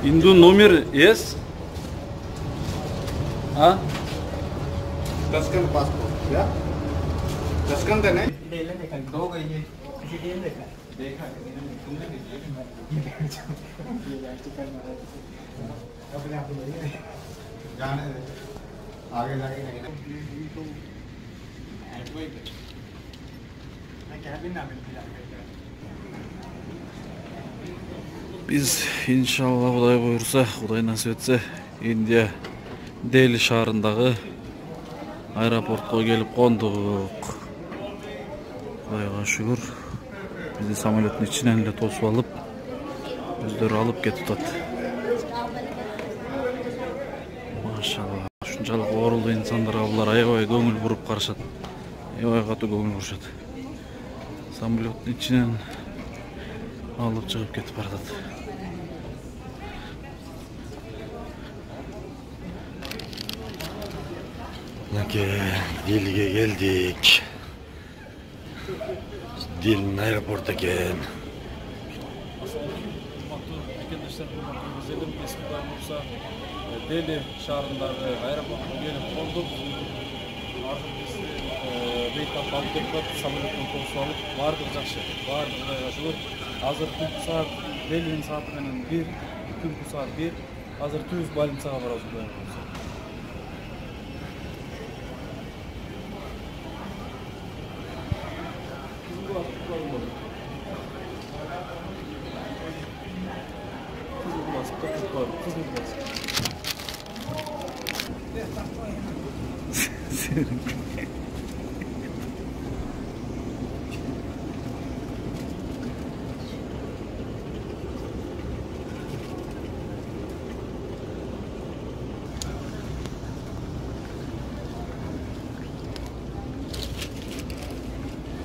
Инду номер есть? А? Taskent passport, ya? Taskent है नहीं? दो गई है किसी दिन देखा देखा तुमने अपने आप जाने दे आगे जाके नहीं ना मैं कैबिन ना मिलती Biz inşallah Құдай бұйырса, Құдай насip етсе, Индия Дели шаарындағы аэропортқа келіп қондық. Құдайға шүгір. Бізді самолеттің ішінен де тосып алып, өздері алып кетіп атты. Машалла, шуншалық орылды инсандарға бұлар аябай көңіл бұрып қарашады. Аябай қатты көңіл бұрышады. Самолеттің ішінен алып шығып кетіп бардады. Dili'ye geldik. Dili'nin aeroportu ekan. Deli şəhərindəki aeroportqa gelib qonduk. Artıq biz Beytdan qalıb ketdik, samolyotdan to'sib olib, bardıq yaxşı. Bardıq Xudayga şükür. Hazır tungi saat Delinin saati bilan 1, tungi saat 1. Hazır 200 больницаға барабыз Xudayga şükür.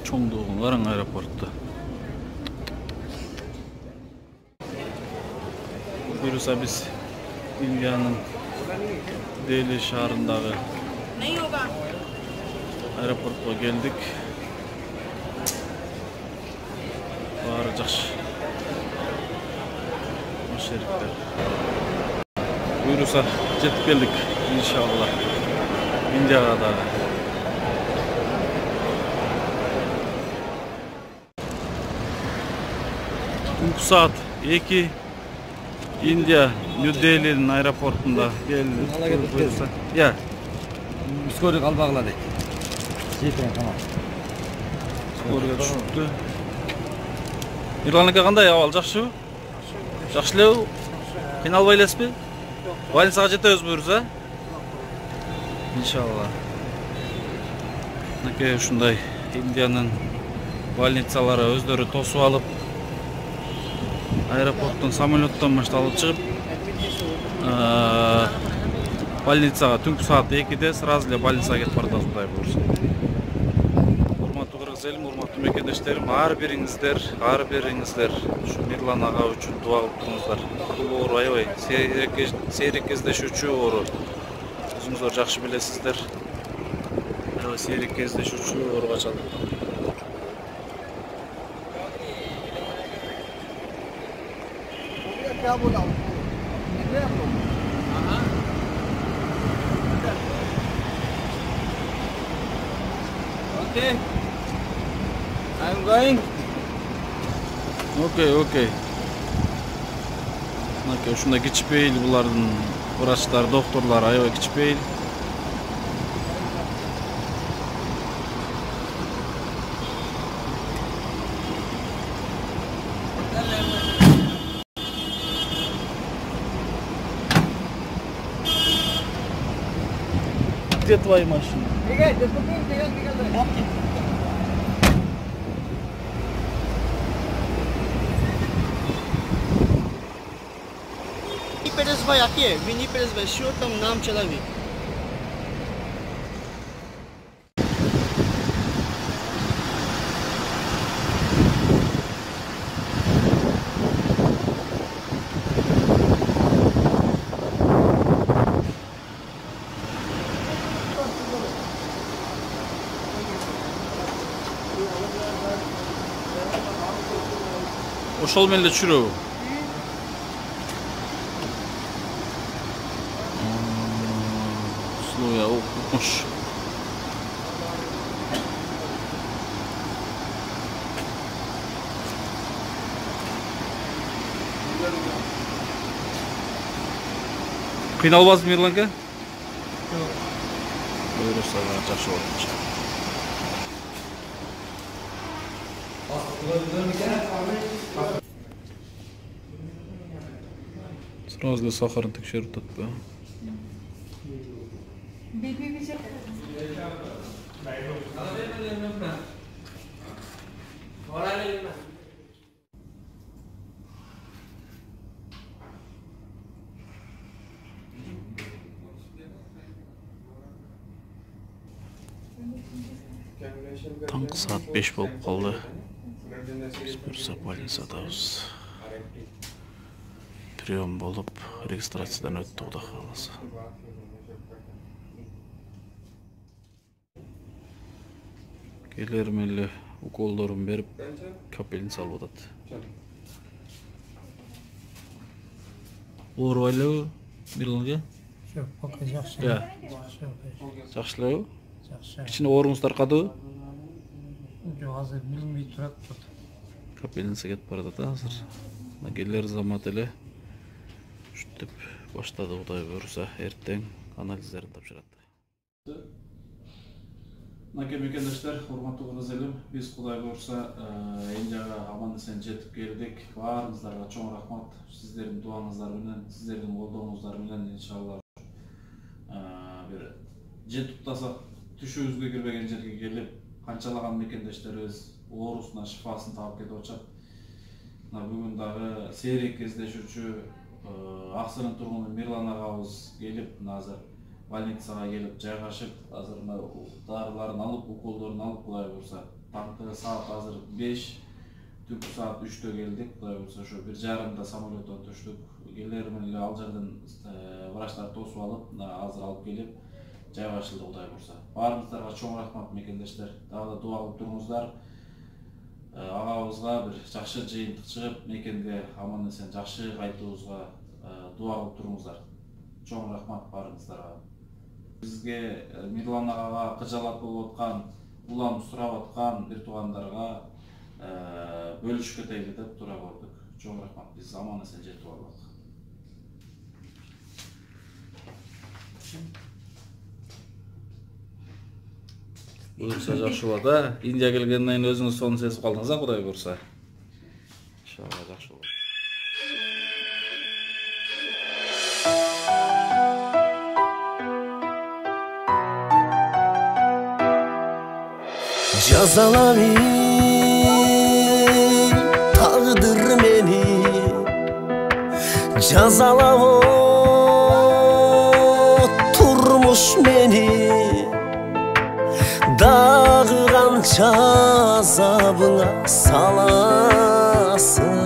Çoğunluğun varın aeroportta. Buyursa biz India'nın Deli şəhərindəki aeroportqa geldik. Bari yaxşı. Hoş geldikler. Buyursa jetip geldik inşallah. India'ga da. Tungi saat 2 India New Delhi'nin aeroportunda geldik. Buyursa. Ya. Skori qalbaqladı. Жеткен tamam. Skoriga tushibdi. Irlandiyaga qanday ahvol? Yaxshi? Yaxshilab? Qiynalmaylasizmi? Больницаga jetamiz buyursa. İnşallah. Nake shunday India'nın больницалары өздері тосып алып, aeroportdan samolyotdan alып шығып, больницаға түнгі саат 2-де сразу эле больницаға кетип бардык Кудай буйрса. Урматтуу кыргыз элим, урматтуу мекендештерим, ар бириңиздер ушу Мирлан ага үчүн дуа кылып туруңуздар. Бул оору аябай сейрек кездешүүчү оору. Өзүңүздөр жакшы билесиздер. Аябай сейрек кездешүүчү ооруга чалдык. क्या बोला Okay, I'm going. Okay. Nake şunda kичпейил булардын врачтар, докторлор аябай кичпейил. Где твои машины? Перес भाई आके विनी पेरेस भाई श्योर तम नाम चला भी Ошол менен эле чүрөбү? Слоя окumuş. Кыйналбасызбы Мирланка? Буюрса жакшы болот. Сразу эле сахарын текшерип атпайбы? Таңғы саат 5 болып қалды. Біз бұрса больницадабыз. Прием болып, регистрациядан өтті Құда қаласа. Келермелі уколдарын беріп, капелін салып отады. Олар байлау, Мирланға? Жоқ, пока жақсы. Жақшылау? Жақсы. Кішіне орыңыздар қады? Жоқ, азыр білмей тұрады. Капелінсе кетіп барады азыр. Келер замат эле үштіп баштады Құдай бұйырса, ертең анализдерін тапшырады. Наке мекендештер, урматтуу кыргыз элим, биз Құдай буйрса Индияга аман-эсен жетип келдик. Баарыңыздарга чоң рахмат. Сиздердин дуаңыздар менен, сиздердин колдооңуздар менен иншалла бир жетип түшүүбүзгө кирбеген жерге келип, канчалаган мекендештерибиз оорусуна шифасын таап кетип атышат. Бүгүн дагы сейрек кездешүүчү Аксырын тургуну Мирлан агабыз келип, азыр больницага келип жайгашып, азыр дарыларын алып, уколдорун алып, Кудай буйрса, таңкы саат азыр 5, түнкү саат 3-тө келдик. Кудай буйрса, ошо 1:30 самолеттон түштүк. Келер менен ал жерден врачтар тосуп алып, азыр алып келип жайгашылды. Кудай буйрса, баарыңыздарга чоң рахмат мекендештер. Дагы дуа кылып туруңуздар. Агабызга бир жакшы жыйынтык чыгып, мекенге аман-эсен жакшы кайтуубузга дуа кылып туруңуздар. Чоң рахмат баарыңыздарга. Бизге Мирлан агага кыжалат болуп аткан, улам сурап аткан бир туугандарга бөлүшүп кетели деп тура көрдүк. Чоң рахмат, биз аман-эсен жетип алдык. Буйрса жакшы болот, а? Индия келгенден кийин өзүңүз сону сезип калдыңыз, а, Кудай буйрса. Иншалла жакшы болот. Жазалабый тағдыр мени, жазалабы турмуш мени, дагы канча азабыңа саласың.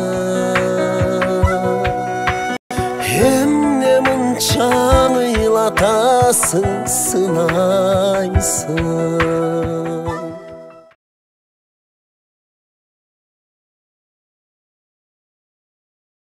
Эмне мынча ыйлатасың, сынайсың.